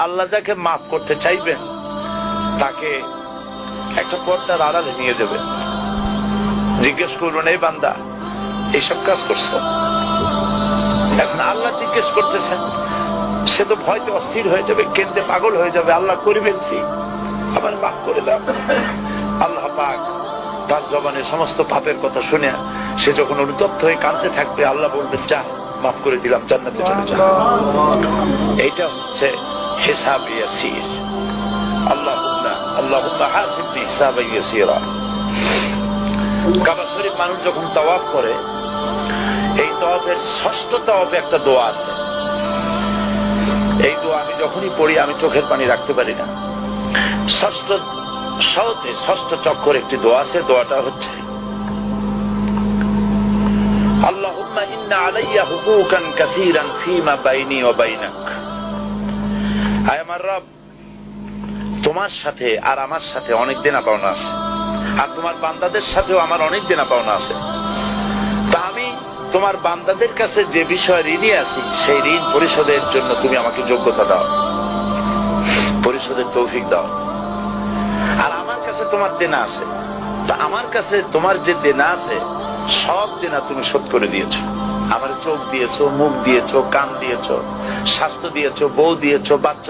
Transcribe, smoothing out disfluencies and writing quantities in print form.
আল্লাহ যাকে মাফ করতে চাইবেন তাকে একটা পর্দার আড়ালে নিয়ে যাবেন, জিজ্ঞেস করবেন, এই বান্দা এইসব কাজ করছো? এখন আল্লাহ জিজ্ঞেস করতেছেন, সে তো ভয়তে অস্থির হয়ে যাবে, কেন্দ্রে পাগল হয়ে যাবে, আল্লাহ করে ফেলছি, আবার মাফ করে দাও। আল্লাহ পাক তার জবানে সমস্ত পাপের কথা শুনে সে যখন অনুতপ্ত হয়ে কাঁদতে থাকবে, আল্লাহ বলবেন, যা মাফ করে দিলাম, জান্নাতে চলে যা। এইটা হচ্ছে হিসাব ইয়াসির। আল্লাহুম্মা হাসিবনি হিসাবান ইয়াসিরা। কাবা শরীফ মানুষ যখন তাওয়াফ করে, এই তাওয়াফের ষষ্ঠ তাওয়াফে একটা দোয়া আছে। এই দোয়া আমি যখনই পড়ি আমি চোখের পানি রাখতে পারি না। ষষ্ঠ চক্কর একটি দোয়া আছে, দোয়াটা হচ্ছে, আল্লাহুম্মা ইন্না আলাইয়া হুকুকান কাসীরান ফীমা বাইনি ওয়া বাইনাক। আয় আমার রব, তোমার সাথে আর আমার সাথে অনেক দেনা পাওনা আছে, আর তোমার বান্দাদের সাথেও আমার অনেক দেনা পাওনা আছে। তা আমি তোমার বান্দাদের কাছে যে বিষয় ঋণী আছি, সেই ঋণ পরিশোধের জন্য তুমি আমাকে যোগ্যতা দাও, পরিশোধের তৌফিক দাও। আর আমার কাছে তোমার দেনা আছে, তা আমার কাছে তোমার যে দেনা আছে সব দেনা তুমি শোধ করে দিয়েছো। আমার চোখ দিয়েছো, মুখ দিয়েছো, কান দিয়েছো, স্বাস্থ্য দিয়েছো, বউ দিয়েছো, বাচ্চা